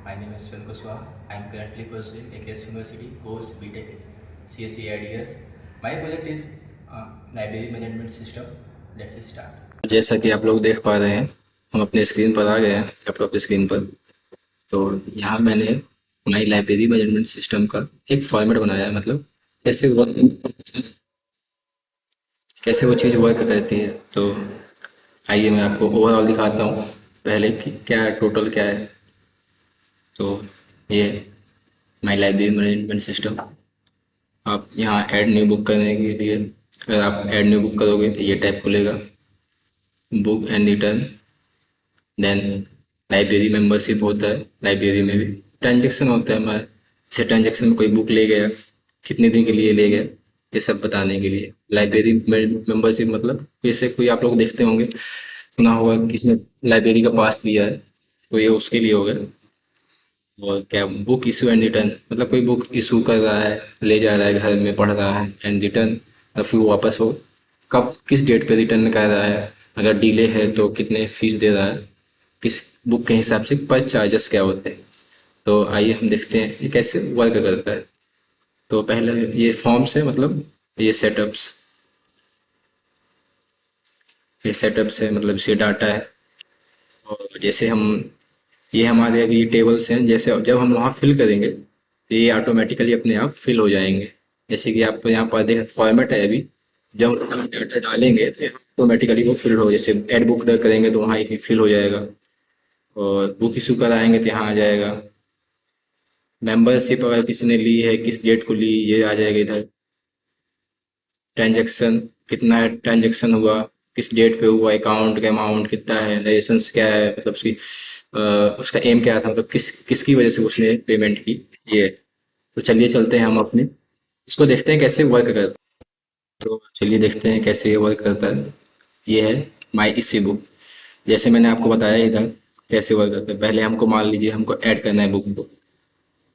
My name is Sven Kushwaha. I am currently pursuing AKS University course BTech CSE IDS. My project is Library Management System. Let's start. जैसा कि आप लोग देख पा रहे हैं, हम अपने स्क्रीन पर आ गए हैं, लैपटॉप स्क्रीन पर। तो यहाँ मैंने माई लाइब्रेरी मैनेजमेंट सिस्टम का एक फॉर्मेट बनाया है, मतलब कैसे कैसे वो चीज़ वर्क करती है। तो आइए मैं आपको ओवरऑल दिखाता हूँ पहले कि क्या टोटल क्या है। तो ये माई लाइब्रेरी मैनेजमेंट सिस्टम। आप यहाँ ऐड न्यू बुक करने के लिए, अगर आप ऐड न्यू बुक करोगे तो ये टैब खुलेगा, book and return. Then library membership होता है, लाइब्रेरी में भी ट्रांजेक्शन होता है हमारा, जैसे ट्रांजेक्शन में कोई बुक ले गया, कितने दिन के लिए ले गया, ये सब बताने के लिए। लाइब्रेरी मेंबरशिप मतलब जैसे कोई आप लोग देखते होंगे, सुना होगा किसी ने लाइब्रेरी का पास लिया है, तो ये उसके लिए होगा। और क्या बुक इशू एंड रिटर्न मतलब कोई बुक इशू कर रहा है, ले जा रहा है, घर में पढ़ रहा है, एंड रिटर्न और फिर वो वापस हो कब किस डेट पे रिटर्न कर रहा है, अगर डिले है तो कितने फीस दे रहा है, किस बुक के हिसाब से पर चार्जेस क्या होते हैं। तो आइए हम देखते हैं ये कैसे वर्क करता है। तो पहले ये फॉर्म्स है, मतलब ये सेटअप्स, ये सेटअप्स है मतलब ये डाटा है। और जैसे हम ये हमारे अभी टेबल्स हैं, जैसे जब हम वहाँ फिल करेंगे तो ये ऑटोमेटिकली अपने आप फिल हो जाएंगे। जैसे कि आप यहाँ पर देखें फॉर्मेट है अभी, जब हम डाटा डालेंगे तो ऑटोमेटिकली वो फिल हो, जैसे एड बुक करेंगे तो वहाँ ही फिल हो जाएगा, और बुक इशू कराएंगे तो यहाँ आ जाएगा। मेंबरशिप अगर किसी ने ली है, किस डेट को ली, ये आ जाएगा इधर। ट्रांजैक्शन कितना ट्रांजैक्शन हुआ, किस डेट पे हुआ, अकाउंट का अमाउंट कितना है, लाइसेंस क्या है, मतलब उसकी उसका एम क्या था, मतलब किसकी वजह से उसने पेमेंट की, ये। तो चलिए चलते हैं हम अपने इसको देखते हैं कैसे वर्क करता है। तो चलिए देखते हैं कैसे ये वर्क करता है। ये है माई इसी बुक। जैसे मैंने आपको बताया इधर कैसे वर्क करता है। पहले हमको मान लीजिए हमको ऐड करना है बुक को,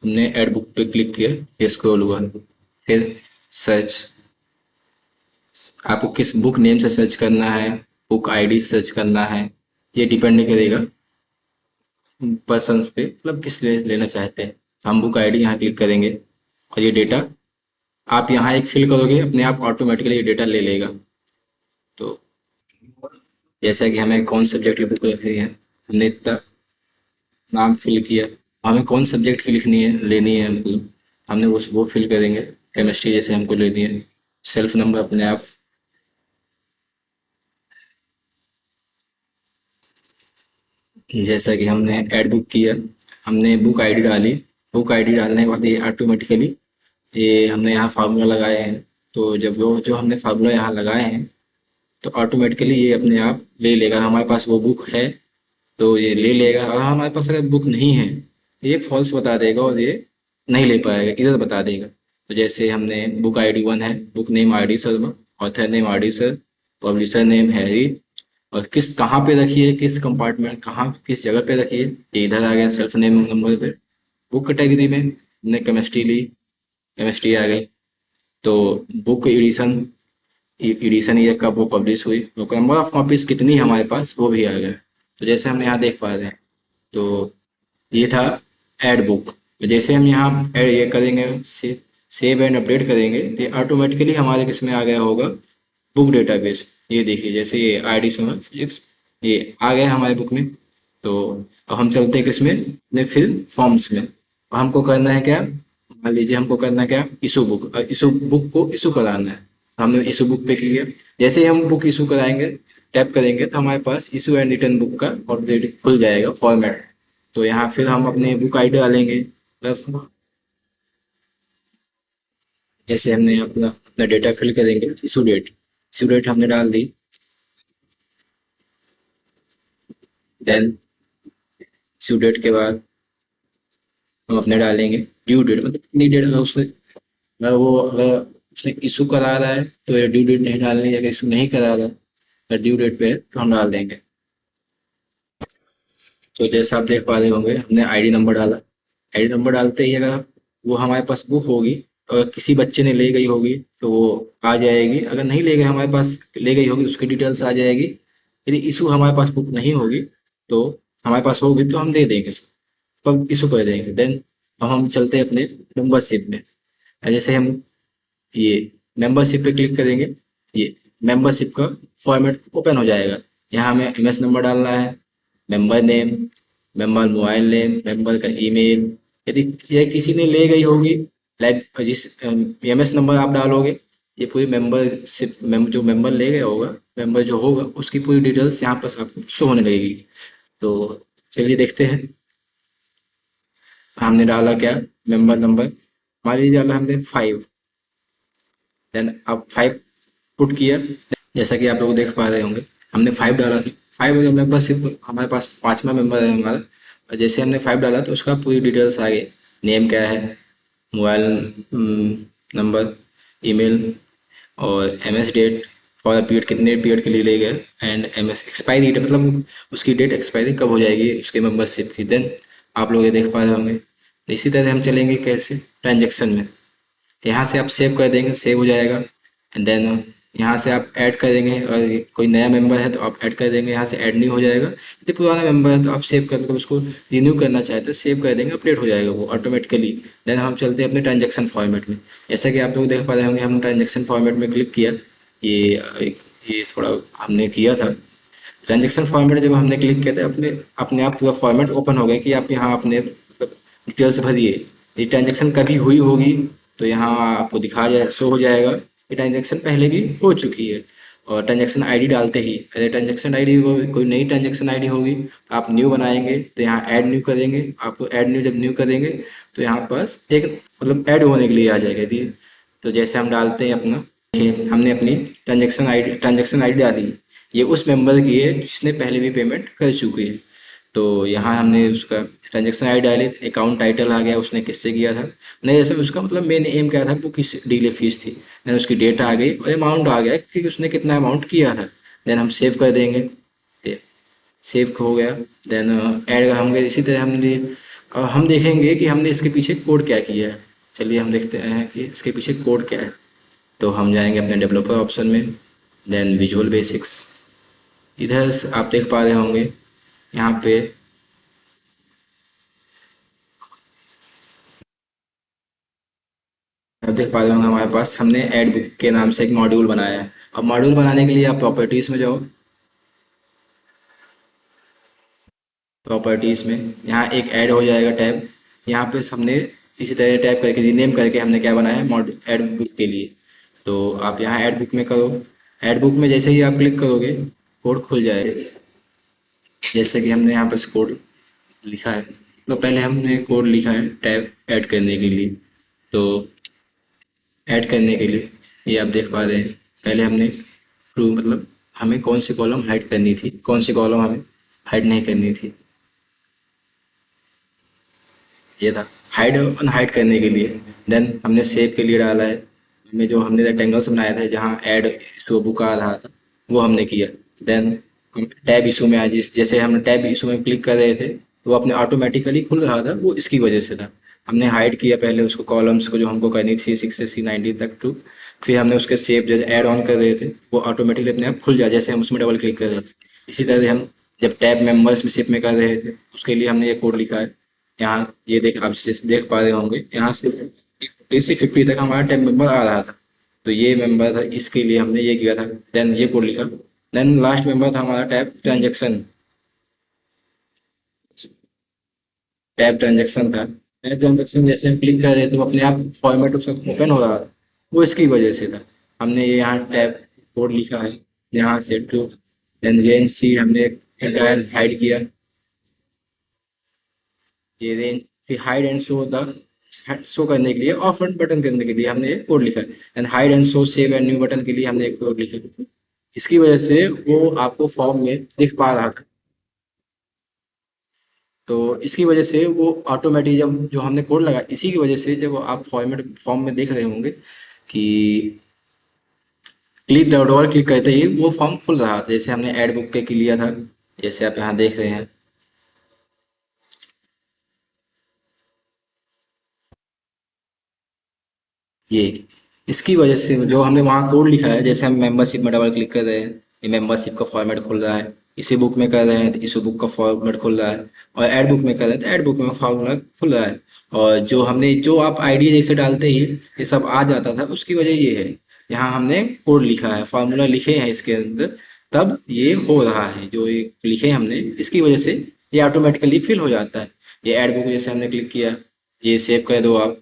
हमने ऐड बुक पे क्लिक किया, ये स्क्रॉल हुआ, फिर सर्च। आपको किस बुक नेम से सर्च करना है, बुक आईडी से सर्च करना है, ये डिपेंड नहीं करेगा पर्सन पे, मतलब किस लेना चाहते हैं। तो हम बुक आईडी यहाँ क्लिक करेंगे और ये डेटा आप यहाँ एक फिल करोगे, अपने आप ऑटोमेटिकली ये डेटा ले लेगा। तो जैसा कि हमें कौन सब्जेक्ट की बुक रखनी है, हमने इतना नाम फिल किया, हमें कौन सब्जेक्ट की लिखनी है लेनी है, मतलब हमने वो फिल करेंगे। केमिस्ट्री जैसे हमको लेनी है, सेल्फ नंबर अपने आप। जैसा कि हमने ऐड बुक किया, हमने बुक आईडी डाली, बुक आईडी डालने के बाद ये ऑटोमेटिकली ये हमने यहाँ फार्मूला लगाए हैं। तो जब वो जो हमने फार्मूला यहाँ लगाए हैं तो ऑटोमेटिकली ये अपने आप ले लेगा। हमारे पास वो बुक है तो ये ले लेगा, और हमारे पास अगर बुक नहीं है तो ये फॉल्स बता देगा और ये नहीं ले पाएगा, इधर बता देगा। तो जैसे हमने बुक आईडी 1 है, book name R D Sharma, author name R D sir, publisher name Harry, और किस कहाँ पे रखी है, किस कंपार्टमेंट कहाँ किस जगह पे रखी है, ये इधर आ गया सेल्फ नेम नंबर पे। बुक कैटेगरी में हमने केमिस्ट्री ली, केमिस्ट्री आ गई। तो बुक एडिशन, एडिशन ये कब वो पब्लिश हुई, तो नंबर ऑफ कॉपीज कितनी हमारे पास वो भी आ गया। तो जैसे हम यहाँ देख पा रहे हैं, तो ये था ऐड बुक। जैसे हम यहाँ ऐड ये करेंगे, सेव एंड अपडेट करेंगे, तो ये ऑटोमेटिकली हमारे किस में आ गया होगा, बुक डेटाबेस। ये देखिए जैसे ये आईडी समझ फिजिक्स, ये आ गया हमारे बुक में। तो अब हम चलते हैं किसमें, अपने फिर फॉर्म्स में। और हमको करना है क्या, मान लीजिए हमको करना है क्या, इशू बुक, इशू बुक को इशू कराना है। हमने इशू बुक पे किया, जैसे ही हम बुक इशू कराएंगे, टैप करेंगे, तो हमारे pass issue and return book का ऑलरेडी खुल जाएगा फॉर्मेट। तो यहाँ फिर हम अपने बुक आईडी डालेंगे प्लस, जैसे हमने अपना अपना डेटा फिल करेंगे, इशू डेट हमने डाल दी। देन इशू डेट के बाद हम अपने डालेंगे ड्यू डेट, मतलब कितनी डेट अगर उसने, अगर उसने इशू करा रहा है तो ये ड्यू डेट नहीं डालनी है, अगर इशू नहीं करा रहा है अगर ड्यू डेट पे है तो हम डाल देंगे। तो जैसा आप देख पा रहे होंगे, हमने आईडी नंबर डाला, आईडी नंबर डालते ही अगर वो हमारे पास बुक होगी, तो अगर किसी बच्चे ने ले गई होगी तो वो आ जाएगी, अगर नहीं ले गए हमारे पास ले गई होगी तो उसकी डिटेल्स आ जाएगी। यदि इशू हमारे पास बुक नहीं होगी तो हमारे पास होगी तो हम दे देंगे। कब इशू कर देंगे। देन अब हम चलते हैं अपने मेंबरशिप में। जैसे हम ये मेंबरशिप पे क्लिक करेंगे, ये मेंबरशिप का फॉर्मेट ओपन हो जाएगा। यहाँ हमें एमएस नंबर डालना है, member name, member mobile name, member का ईमेल, यदि यह किसी ने ले गई होगी, लाइक जिस एमएस नंबर आप डालोगे, ये पूरी मेंबरशिप जो मेंबर ले गया होगा, मेंबर जो होगा उसकी पूरी डिटेल्स यहाँ पर आपको शो होने लगेगी। तो चलिए देखते हैं। हमने डाला क्या, मेंबर नंबर मान लीजिए डाला हमने 5। देन अब 5 पुट किया। जैसा कि आप लोग देख पा रहे होंगे, हमने 5 डाला था। 5 अगर मेंबरशिप हमारे पास पाँचवा मेंबर है हमारा, और जैसे हमने 5 डाला तो उसका पूरी डिटेल्स आ गई। नेम क्या है, मोबाइल नंबर, ईमेल, और एमएस डेट फॉर पीरियड, कितने पीरियड के लिए ले गए, एंड एमएस एक्सपायरी डेट, मतलब उसकी डेट एक्सपायरी कब हो जाएगी उसके मेंबरशिप की। देन आप लोग ये देख पा रहे होंगे। इसी तरह हम चलेंगे कैसे, ट्रांजेक्शन में। यहाँ से आप सेव कर देंगे, सेव हो जाएगा। एंड देन यहाँ से आप ऐड कर देंगे, और कोई नया मेंबर है तो आप ऐड कर देंगे, यहाँ से ऐड न्यू हो जाएगा। यदि पुराना मेंबर है तो आप सेव कर, मतलब उसको रिन्यू करना चाहते हैं, सेव कर देंगे, अपडेट हो जाएगा वो ऑटोमेटिकली। देन हम चलते हैं अपने ट्रांजेक्शन फॉर्मेट में। जैसा कि आप लोग देख पा रहे होंगे, हम ट्रांजेक्शन फॉर्मेट में क्लिक किया। ये ये थोड़ा हमने किया था। ट्रांजेक्शन फॉर्मेट जब हमने क्लिक किया था, अपने अपने आप पूरा फॉर्मेट ओपन हो गया कि आप यहाँ अपने मतलब डिटेल्स भरिए। ये ट्रांजेक्शन कभी हुई होगी तो यहाँ आपको दिखा जाए, शो हो जाएगा ये ट्रांजेक्शन पहले भी हो चुकी है। और ट्रांजेक्शन आईडी डालते ही, अगर ट्रांजेक्शन आईडी वो कोई नई ट्रांजेक्शन आईडी होगी तो आप न्यू बनाएंगे, तो यहाँ ऐड न्यू करेंगे। आपको ऐड न्यू जब न्यू करेंगे तो यहाँ पास एक मतलब ऐड होने के लिए आ जाएगा। ठीक है? तो जैसे हम डालते हैं अपना, देखिए हमने अपनी ट्रांजेक्शन आईडी डाली। ये उस मेंबर की है जिसने पहले भी पेमेंट कर चुकी है। तो यहाँ हमने उसका ट्रांजेक्शन आईडी डाली, अकाउंट टाइटल आ गया, उसने किससे किया था, नहीं जैसे उसका मतलब मेन एम क्या था, वो किस डीले फीस थी। देन उसकी डेट आ गई और अमाउंट आ गया कि उसने कितना अमाउंट किया था। देन हम सेव कर देंगे, सेव हो गया। देन ऐड होंगे। इसी तरह हमने हम देखेंगे कि हमने इसके पीछे कोड क्या किया है। चलिए हम देखते हैं कि इसके पीछे कोड क्या है। तो हम जाएंगे अपने डेवलपर ऑप्शन में, देन विजुअल बेसिक्स। इधर आप देख पा रहे होंगे यहाँ पे आप देख पा रहे होंगे हमारे पास हमने ऐड बुक के नाम से एक मॉड्यूल बनाया है। अब मॉड्यूल बनाने के लिए आप प्रॉपर्टीज़ में जाओ। प्रॉपर्टीज़ में यहाँ एक ऐड हो जाएगा टैब। यहाँ पे हमने इसी तरह टैब करके रीनेम करके हमने क्या बनाया है, मॉड ऐड बुक के लिए। तो आप यहाँ ऐड बुक में करो। ऐड बुक में जैसे ही आप क्लिक करोगे कोड खुल जाएगा। जैसे कि हमने यहाँ पर कोड लिखा है, तो पहले हमने कोड लिखा है टैब ऐड करने के लिए। तो ऐड करने के लिए ये आप देख पा रहे हैं, पहले हमने ट्रू मतलब हमें कौन सी कॉलम हाइड करनी थी, कौन सी कॉलम हमें हाइड नहीं करनी थी, ये था हाइड और अनहाइड करने के लिए। देन हमने सेव के लिए डाला है, हमें जो हमने रेक्टेंगल्स बनाया था जहाँ ऐड इशू बुक आ रहा था वो हमने किया। देन हम टैब इशू में आए, जैसे हमने टैब इशू में क्लिक कर रहे थे तो वो अपने ऑटोमेटिकली खुल रहा था, वो इसकी वजह से था। हमने हाइड किया पहले उसको, कॉलम्स को जो हमको करनी थी C6 से C19 तक टू, फिर हमने उसके सेव जैसे ऐड ऑन कर रहे थे वो ऑटोमेटिकली अपने आप खुल जाए जैसे हम उसमें डबल क्लिक कर रहे थे। इसी तरह हम जब टैब मेंबरशिप में कर रहे थे उसके लिए हमने ये कोड लिखा है। यहाँ ये देख आप देख पा रहे होंगे, यहाँ से 40 से 50 तक हमारा टैब मेंबर आ रहा था। तो ये मेंबर था, इसके लिए हमने ये किया था। देन ये कोड लिखा। देन लास्ट मेंबर था हमारा टैब ट्रांजेक्शन। टैब ट्रांजेक्शन था। टैब ट्रांजेक्शन जैसे हम क्लिक कर रहे थे वो अपने आप फॉर्मेट उसका ओपन हो रहा था, वो इसकी वजह से था। हमने ये यहाँ टैब कोड लिखा है, यहाँ से टू। देन रेंज सी हमने हाइड किया, ये रेंज। फिर hide and show the show करने के लिए और फ्रंट बटन करने के लिए हमने एक कोड लिखा है। And hide and show save and new button के लिए हमने एक कोड लिखा है। इसकी वजह से वो आपको फॉर्म में दिख पा रहा था। तो इसकी वजह से वो ऑटोमेटिक जब जो हमने कोड लगा, इसी की वजह से जब आप फॉर्मेट फॉर्म में देख रहे होंगे कि क्लिक डबल क्लिक करते ही वो फॉर्म खुल रहा था, जैसे हमने ऐड बुक के लिया था, जैसे आप यहाँ देख रहे हैं। ये इसकी वजह से जो हमने वहाँ कोड लिखा है, जैसे हम मेंबरशिप में डबल क्लिक कर रहे हैं, ये मेंबरशिप का फॉर्मेट खुल रहा है। इसी बुक में कर रहे हैं तो इसी बुक का फॉर्मेट खुल रहा है, और ऐड बुक में कर रहे हैं तो ऐड बुक में फार्मूला खुल रहा है। और जो आप आईडी जैसे डालते ही ये सब आ जाता था, उसकी वजह ये है, यहाँ हमने कोड लिखा है, फार्मूला लिखे हैं इसके अंदर, तब ये हो रहा है। जो ये लिखे हैं हमने, इसकी वजह से ये ऑटोमेटिकली फिल हो जाता है। ये ऐड बुक जैसे हमने क्लिक किया, ये सेव कर दो आप,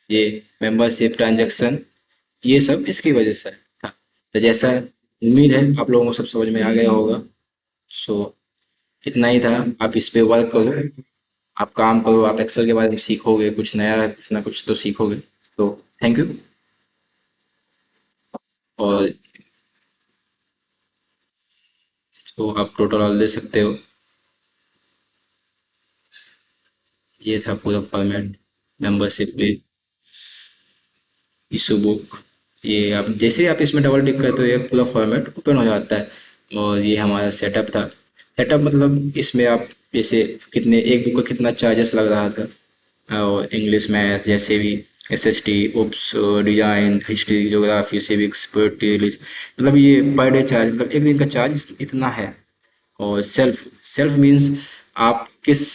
ये मेंबरशिप ट्रांजैक्शन, ये सब इसकी वजह से है। हाँ, तो जैसा उम्मीद है आप लोगों को सब समझ में आ गया होगा। सो इतना ही था। आप इस पे वर्क करो, आप काम करो, आप एक्सेल के बारे में सीखोगे, कुछ नया कुछ ना कुछ तो सीखोगे। तो थैंक यू। और तो आप टोटल ऑल दे सकते हो। ये था पूरा फॉर्मेट, मेंबरशिप पे, इशू बुक। ये आप जैसे ही आप इसमें डबल टिक करते हो ये पूरा फॉर्मेट ओपन हो जाता है। और ये हमारा सेटअप था। सेटअप मतलब इसमें आप जैसे कितने एक बुक का कितना चार्जेस लग रहा था, और इंग्लिश मैथ जैसे भी, SST, oops, design, history, geography, civics, poetry, मतलब ये पर डे चार्ज, मतलब एक दिन का चार्ज इतना है। और सेल्फ, सेल्फ मीन्स आप किस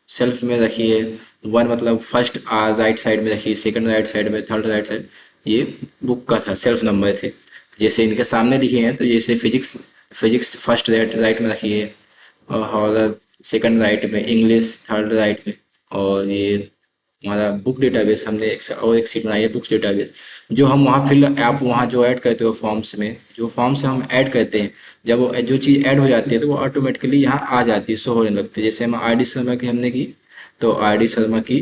सेल्फ में रखिए। वन मतलब फर्स्ट राइट साइड में रखिए, सेकंड राइट साइड में, थर्ड राइट साइड, ये बुक का था, सेल्फ नंबर थे। जैसे इनके सामने लिखे हैं तो जैसे physics, physics first right right में रखिए, और हॉरर सेकंड राइट में, इंग्लिश थर्ड राइट में। और ये हमारा बुक डेटाबेस, हमने और एक सीट बनाई है बुक्स डेटाबेस, जो हम वहाँ फिल, आप वहाँ जो ऐड करते हो फॉर्म्स में, जो फॉर्म्स हम ऐड करते हैं, जब वो जो चीज़ ऐड हो जाती है तो वो ऑटोमेटिकली यहाँ आ जाती है, शो होने लगती है। जैसे हम आर डी शर्मा की हमने की, तो आर डी शर्मा की,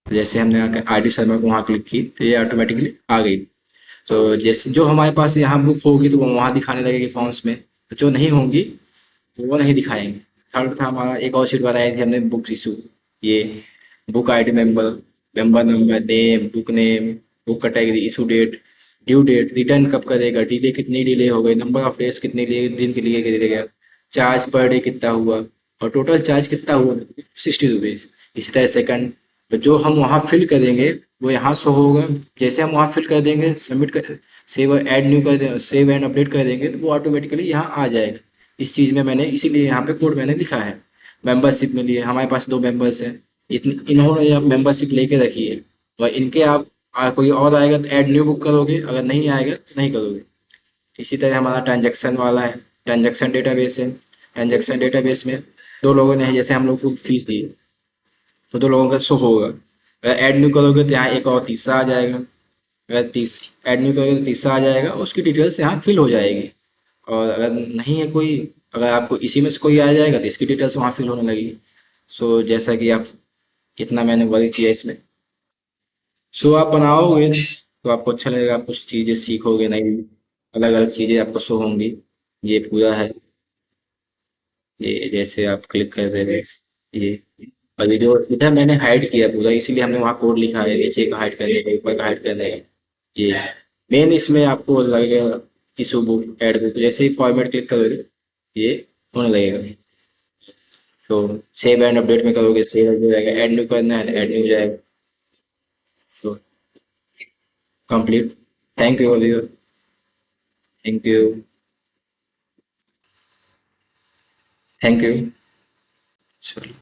जैसे हमने आर डी शर्मा को वहाँ क्लिक की तो ये ऑटोमेटिकली आ गई। तो जैसे जो हमारे पास यहाँ बुक होगी तो वो वहाँ दिखाने लगेगी फॉर्म्स में, तो जो नहीं होंगी तो वो नहीं दिखाएंगे। थर्ड था हमारा, एक और शीट बनाई थी हमने, बुक इशू। ये book ID, member, member number, name, book category, issue date, due date, return कब करेगा, डिले कितनी डिले हो गई, नंबर ऑफ डेज कितने दिन के लिए गिरेगा, चार्ज पर डे कितना हुआ, और टोटल चार्ज कितना हुआ, 60 रुपीज़। इसी तरह सेकंड, तो जो हम वहाँ फिल करेंगे वो यहाँ शो होगा। जैसे हम वहाँ फिल कर देंगे, सबमिट कर, सेव ऐड न्यू कर दें, सेव एंड अपडेट कर देंगे तो वो ऑटोमेटिकली यहाँ आ जाएगा। इस चीज़ में मैंने इसीलिए यहाँ पे कोड मैंने लिखा है। मेंबरशिप में लिए हमारे पास दो मेंबर्स हैं, इतनी इन्होंने अब मेंबरशिप लेके रखी है, और इनके आप कोई और आएगा तो ऐड न्यू बुक करोगे, अगर नहीं आएगा तो नहीं करोगे। इसी तरह हमारा ट्रांजैक्शन वाला है, ट्रांजैक्शन डेटाबेस है। ट्रांजैक्शन डेटाबेस में दो लोगों ने, जैसे हम लोग को फीस दी तो दो लोगों का शो होगा। अगर ऐड न्यू करोगे तो यहाँ एक और तीसरा आ जाएगा। अगर ऐड न्यू करोगे तो तीसरा आ जाएगा, उसकी डिटेल्स यहाँ फिल हो जाएगी। और अगर नहीं है कोई, अगर आपको इसी में से कोई आ जाएगा तो इसकी डिटेल्स वहाँ फिल होने लगेगी। सो जैसा कि आप, इतना मैंने वर्क किया इसमें। सो आप बनाओगे तो आपको अच्छा लगेगा, आप कुछ चीज़ें सीखोगे, नई अलग अलग चीज़ें आपको शो होंगी। ये पूरा है, ये जैसे आप क्लिक कर रहे थे ये, और ये जो इधर मैंने हाइड किया पूरा, इसीलिए हमने वहाँ कोड लिखा है, नीचे का हाइड करने का, ऊपर का हाइड करने का। ये मेन इसमें आपको लगेगा इशू बुक, एड बुक, जैसे ही फॉर्मेट क्लिक करोगे ये होने लगेगा। तो सेव एंड अपडेट में करोगे सेव हो जाएगा, ऐड न्यू करना है तो ऐड न्यू हो जाएगा। So complete. थैंक यू अभी, थैंक यू, थैंक यू। चलो।